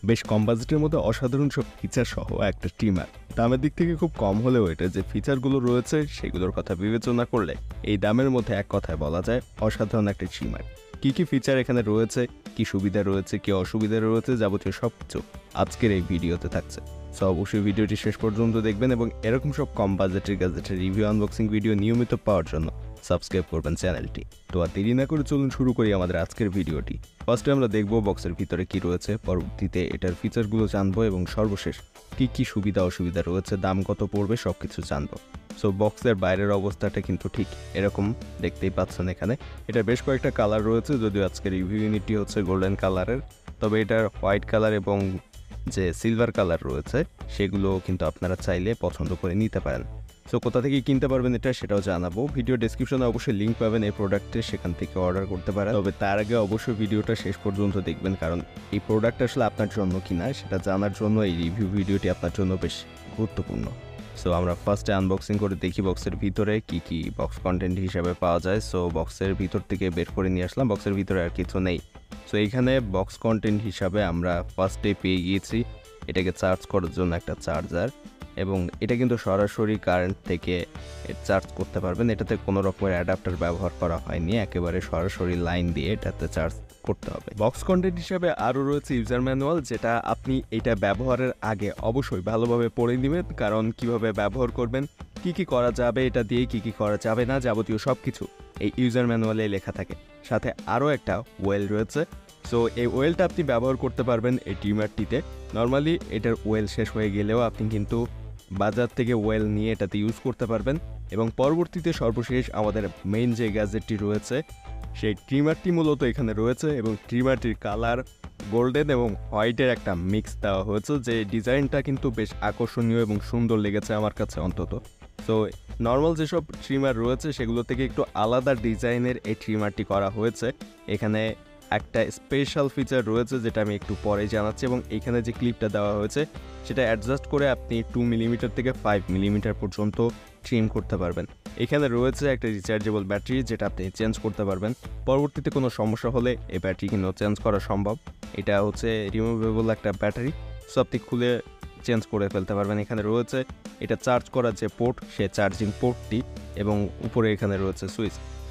বেশ কম বাজেটের মধ্যে অসাধারণ সব ফিচার সহ একটা ট্রিমার। দামের দিক থেকে খুব কম হলেও এটা যে ফিচারগুলো রয়েছে সেগুলোর কথা বিবেচনা করলে এই দামের মধ্যে এক কথায় বলা যায় অসাধারণ একটা ট্রিমার। কী ফিচার এখানে রয়েছে, কি সুবিধা রয়েছে, কি অসুবিধা রয়েছে, যাবতীয় সব কিছু আজকের এই ভিডিওতে থাকছে। সো অবশ্যই ভিডিওটি শেষ পর্যন্ত দেখবেন এবং এরকম সব কম বাজেটের গ্যাজেটের রিভিউ আনবক্সিং ভিডিও নিয়মিত পাওয়ার জন্য সাবস্ক্রাইব করবেন চ্যানেলটি। তো আর দেরি না করে চলুন শুরু করি আমাদের আজকের ভিডিওটি। ফার্স্টে আমরা দেখব বক্সের ভিতরে কি রয়েছে, পরবর্তীতে এটার ফিচারগুলো জানবো এবং সর্বশেষ কি সুবিধা অসুবিধা রয়েছে, দাম কত পড়বে সব কিছু জানবো। সো বক্সের বাইরের অবস্থাটা কিন্তু ঠিক এরকম দেখতেই পাচ্ছেন। এখানে এটা বেশ কয়েকটা কালার রয়েছে, যদিও আজকের রিভিউ ইউনিটটি হচ্ছে গোল্ডেন কালারের, তবে এটার হোয়াইট কালার এবং যে সিলভার কালার রয়েছে সেগুলো কিন্তু আপনারা চাইলে পছন্দ করে নিতে পারেন। সো কোথা থেকে কিনতে পারবেন এটা সেটাও জানাবো। ভিডিও ডেসক্রিপশনে অবশ্যই লিঙ্ক পাবেন এই প্রোডাক্টের, সেখান থেকে অর্ডার করতে পারেন। তবে তার আগে অবশ্যই ভিডিওটা শেষ পর্যন্ত দেখবেন, কারণ এই প্রোডাক্ট আসলে আপনার জন্য কিনা সেটা জানার জন্য এই রিভিউ ভিডিওটি আপনার জন্য বেশ গুরুত্বপূর্ণ। সো আমরা ফার্স্টে আনবক্সিং করে দেখি বক্সের ভিতরে কি বক্স কন্টেন্ট হিসাবে পাওয়া যায়। সো বক্সের ভিতর থেকে বের করে নিয়ে আসলাম, বক্সের ভিতরে আর কিছু নেই। সো এইখানে বক্স কন্টেন্ট হিসাবে আমরা ফার্স্টে পেয়ে গিয়েছি এটাকে চার্জ করার জন্য একটা চার্জার, এবং এটা কিন্তু সরাসরি কারেন্ট থেকে চার্জ করতে পারবেন। এটাতে কোনো রকমের অ্যাডাপ্টার ব্যবহার করা হয়নি, একেবারে সরাসরি লাইন দিয়ে এটাতে চার্জ করতে হবে। বক্স কন্টেন্ট হিসাবে আরও রয়েছে ইউজার ম্যানুয়াল, যেটা আপনি এটা ব্যবহারের আগে অবশ্যই ভালোভাবে পড়ে নেবেন, কারণ কিভাবে ব্যবহার করবেন, কি করা যাবে এটা দিয়ে, কি করা যাবে না, যাবতীয় সব কিছু এই ইউজার ম্যানুয়ালে লেখা থাকে। সাথে আরও একটা ওয়েল রয়েছে। সো এই ওয়েলটা আপনি ব্যবহার করতে পারবেন এই ট্রিমারটিতে। নর্মালি এটার ওয়েল শেষ হয়ে গেলেও আপনি কিন্তু বাজার থেকে ওয়েল নিয়ে এটাতে ইউজ করতে পারবেন। এবং পরবর্তীতে সর্বশেষ আমাদের মেইন যে গ্যাজেটটি রয়েছে সেই ট্রিমারটি মূলত এখানে রয়েছে, এবং ট্রিমারটির কালার গোল্ডেন এবং হোয়াইটের একটা মিক্স দেওয়া হয়েছে, যে ডিজাইনটা কিন্তু বেশ আকর্ষণীয় এবং সুন্দর লেগেছে আমার কাছে অন্তত। সো নর্মাল যেসব ট্রিমার রয়েছে সেগুলো থেকে একটু আলাদা ডিজাইনের এই ট্রিমারটি করা হয়েছে। এখানে একটা স্পেশাল ফিচার রয়েছে যেটা আমি একটু পরে জানাচ্ছি, এবং এখানে যে ক্লিপটা দেওয়া হয়েছে সেটা অ্যাডজাস্ট করে আপনি 2 মিলিমিটার থেকে 5 মিলিমিটার পর্যন্ত ট্রিম করতে পারবেন। এখানে রয়েছে একটা রিচার্জেবল ব্যাটারি, যেটা আপনি চেঞ্জ করতে পারবেন। পরবর্তীতে কোনো সমস্যা হলে এই ব্যাটারি কিন্তু চেঞ্জ করা সম্ভব। এটা হচ্ছে রিমুভেবল একটা ব্যাটারি, সো আপনি খুলে চেঞ্জ করে ফেলতে পারবেন। এখানে রয়েছে এটা চার্জ করার যে পোর্ট, সে চার্জিং পোর্টটি, এবং উপরে এখানে রয়েছে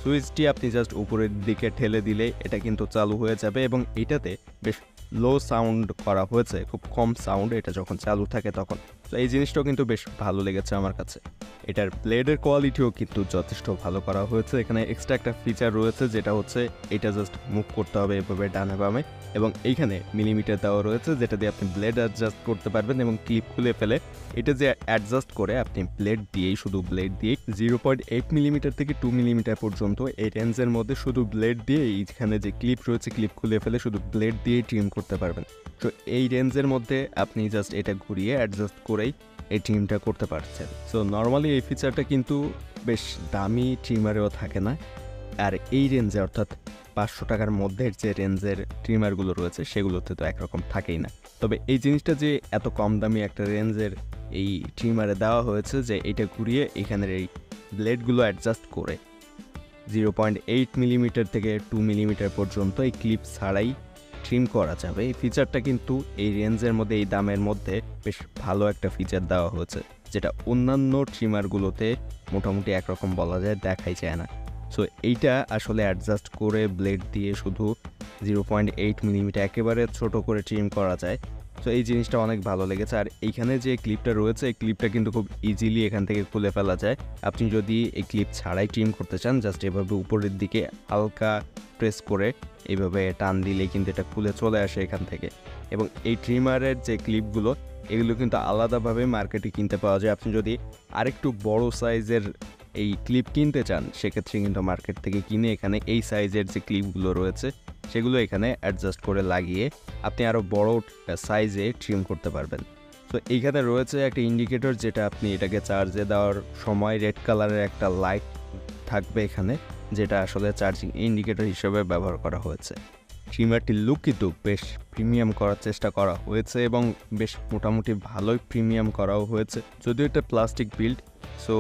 সুইচটি আপনি জাস্ট উপরের দিকে ঠেলে দিলে এটা কিন্তু চালু হয়ে যাবে, এবং এটাতে বেশ লো সাউন্ড করা হয়েছে, খুব কম সাউন্ড এটা যখন চালু থাকে তখন। তো এই জিনিসটাও কিন্তু বেশ ভালো লেগেছে আমার কাছে। এটার ব্লেডের কোয়ালিটিও কিন্তু যথেষ্ট ভালো করা হয়েছে। এখানে এক্সট্রা একটা ফিচার রয়েছে, যেটা হচ্ছে এটা জাস্ট মুভ করতে হবে এভাবে ডানে বামে, এবং এইখানে মিলিমিটার দেওয়া রয়েছে যেটা দিয়ে আপনি ব্লেড অ্যাডজাস্ট করতে পারবেন, এবং ক্লিপ খুলে ফেলে এটা যে অ্যাডজাস্ট করে আপনি ব্লেড দিয়েই, শুধু ব্লেড দিয়ে 0.8 মিলিমিটার থেকে 2 মিলিমিটার পর্যন্ত এই রেঞ্জের মধ্যে শুধু ব্লেড দিয়ে, এইখানে যে ক্লিপ রয়েছে ক্লিপ খুলে ফেলে শুধু ব্লেড দিয়েই ট্রিম করতে পারবেন। তো এই রেঞ্জের মধ্যে আপনি জাস্ট এটা ঘুরিয়ে অ্যাডজাস্ট করেই এই ট্রিমটা করতে পারছেন। সো নর্মালি এই ফিচারটা কিন্তু বেশ দামি ট্রিমারেও থাকে না, আর এই রেঞ্জে অর্থাৎ 500 টাকার মধ্যে যে রেঞ্জের ট্রিমারগুলো রয়েছে সেগুলোতে তো একরকম থাকেই না। তবে এই জিনিসটা যে এত কম দামি একটা রেঞ্জের এই ট্রিমারে দেওয়া হয়েছে, যে এটা ঘুরিয়ে এখানের এই ব্লেডগুলো অ্যাডজাস্ট করে 0.8 মিলিমিটার থেকে 2 মিলিমিটার পর্যন্ত এই ক্লিপ ছাড়াই ট্রিম করা যাবে, এই ফিচারটা কিন্তু এই রেঞ্জের মধ্যে, এই দামের মধ্যে বেশ ভালো একটা ফিচার দেওয়া হয়েছে, যেটা অন্যান্য ট্রিমারগুলোতে মোটামুটি একরকম বলা যায়, দেখাই যায় না। সো এইটা আসলে অ্যাডজাস্ট করে ব্লেড দিয়ে শুধু 0.8 মিলিমিটার একেবারে ছোট করে ট্রিম করা যায়। সো এই জিনিসটা অনেক ভালো লেগেছে। আর এইখানে যে ক্লিপটা রয়েছে এই ক্লিপটা কিন্তু খুব ইজিলি এখান থেকে খুলে ফেলা যায়। আপনি যদি এই ক্লিপ ছাড়াই ট্রিম করতে চান, জাস্ট এভাবে উপরের দিকে হালকা প্রেস করে এইভাবে টান দিলেই কিন্তু এটা খুলে চলে আসে এখান থেকে। এবং এই ট্রিমারের যে ক্লিপগুলো এগুলো কিন্তু আলাদাভাবে মার্কেটে কিনতে পাওয়া যায়। আপনি যদি আরেকটু বড় সাইজের এই ক্লিপ কিনতে চান সেক্ষেত্রে কিন্তু মার্কেট থেকে কিনে এখানে এই সাইজের যে ক্লিপগুলো রয়েছে সেগুলো এখানে অ্যাডজাস্ট করে লাগিয়ে আপনি আরও বড় সাইজে ট্রিম করতে পারবেন। তো এইখানে রয়েছে একটা ইন্ডিকেটর, যেটা আপনি এটাকে চার্জে দেওয়ার সময় রেড কালারের একটা লাইট থাকবে এখানে, যেটা আসলে চার্জিং ইন্ডিকেটর হিসেবে ব্যবহার করা হয়েছে। ট্রিমারটির লুক কিন্তু বেশ প্রিমিয়াম করার চেষ্টা করা হয়েছে, এবং বেশ মোটামুটি ভালোই প্রিমিয়াম করাও হয়েছে, যদিও এটা প্লাস্টিক বিল্ড। সো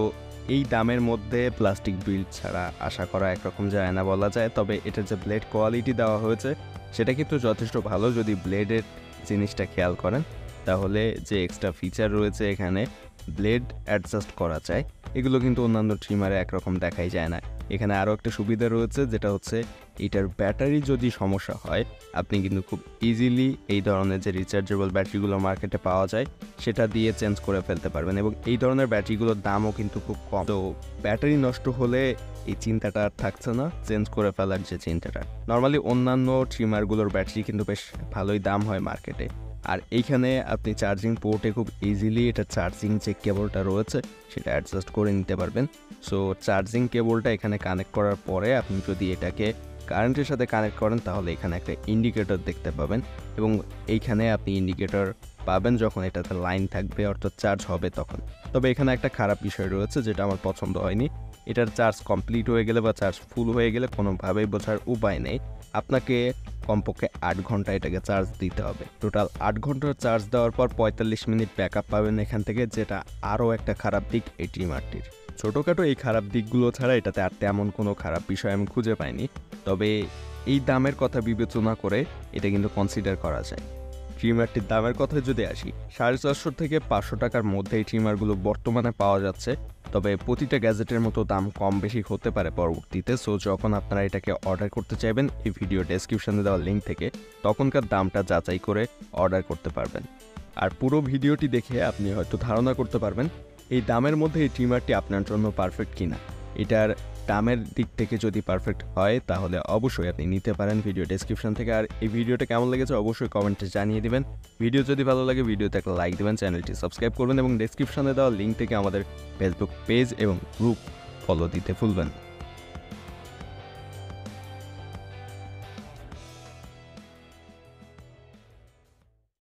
এই দামের মধ্যে প্লাস্টিক বিল্ড ছাড়া আশা করা একরকম যায় না বলা যায়। তবে এটার যে ব্লেড কোয়ালিটি দেওয়া হয়েছে সেটা কিন্তু যথেষ্ট ভালো। যদি ব্লেডের জিনিসটা খেয়াল করেন তাহলে যে এক্সট্রা ফিচার রয়েছে এখানে ব্লেড অ্যাডজাস্ট করা যায়, এগুলো কিন্তু অন্যান্য ট্রিমারে একরকম দেখাই যায় না। এখানে আরও একটা সুবিধা রয়েছে যেটা হচ্ছে এটার ব্যাটারি যদি সমস্যা হয় আপনি কিন্তু খুব ইজিলি এই ধরনের যে রিচার্জেবল ব্যাটারিগুলো মার্কেটে পাওয়া যায় সেটা দিয়ে চেঞ্জ করে ফেলতে পারবেন, এবং এই ধরনের ব্যাটারিগুলোর দামও কিন্তু খুব কম। তো ব্যাটারি নষ্ট হলে এই চিন্তাটা আর থাকছে না চেঞ্জ করে ফেলার যে চিন্তাটা। নর্মালি অন্যান্য ট্রিমারগুলোর ব্যাটারি কিন্তু বেশ ভালোই দাম হয় মার্কেটে, আর এইখানে আপনি চার্জিং পোর্টে খুব ইজিলি এটা চার্জিং যে কেবলটা রয়েছে সেটা অ্যাডজাস্ট করে নিতে পারবেন। সো চার্জিং কেবলটা এখানে কানেক্ট করার পরে আপনি যদি এটাকে কারেন্টের সাথে কানেক্ট করেন তাহলে এখানে একটা ইন্ডিকেটর দেখতে পাবেন, এবং এইখানে আপনি ইন্ডিকেটর পাবেন যখন এটাতে লাইন থাকবে অর্থাৎ চার্জ হবে তখন। তবে এখানে একটা খারাপ বিষয় রয়েছে যেটা আমার পছন্দ হয়নি, এটার চার্জ কমপ্লিট হয়ে গেলে বা চার্জ ফুল হয়ে গেলে কোনোভাবেই বোঝার উপায় নেই। আপনাকে কমপক্ষে 8 ঘন্টা এটাকে চার্জ দিতে হবে। টোটাল 8 ঘন্টার চার্জ দেওয়ার পর 45 মিনিট ব্যাকআপ পাবেন এখান থেকে, যেটা আরও একটা খারাপ দিক এই ট্রিমারটির। ছোটোখাটো এই খারাপ দিকগুলো ছাড়া এটাতে আর তেমন কোনো খারাপ বিষয় আমি খুঁজে পাইনি। তবে এই দামের কথা বিবেচনা করে এটা কিন্তু কনসিডার করা যায়। ট্রিমারটির দামের কথায় যদি আসি, 450 থেকে 500 টাকার মধ্যে এই ট্রিমারগুলো বর্তমানে পাওয়া যাচ্ছে। তবে প্রতিটা গ্যাজেটের মতো দাম কম বেশি হতে পারে পরবর্তীতে। সো যখন আপনারা এটাকে অর্ডার করতে চাইবেন এই ভিডিও ডেসক্রিপশনে দেওয়া লিঙ্ক থেকে তখনকার দামটা যাচাই করে অর্ডার করতে পারবেন। আর পুরো ভিডিওটি দেখে আপনি হয়তো ধারণা করতে পারবেন এই দামের মধ্যে এই ট্রিমারটি আপনার জন্য পারফেক্ট কিনা। এটার দামের দিক থেকে যদি পারফেক্ট হয় তাহলে অবশ্যই আপনি নিতে পারেন ভিডিও ডেসক্রিপশন থেকে। আর এই ভিডিওটা কেমন লেগেছে অবশ্যই কমেন্টে জানিয়ে দিবেন। ভিডিও যদি ভালো লাগে ভিডিওতে একটা লাইক দেবেন, চ্যানেলটি সাবস্ক্রাইব করবেন এবং ডেসক্রিপশনে দেওয়া লিঙ্ক থেকে আমাদের ফেসবুক পেজ এবং গ্রুপ ফলো দিতে ভুলবেন না।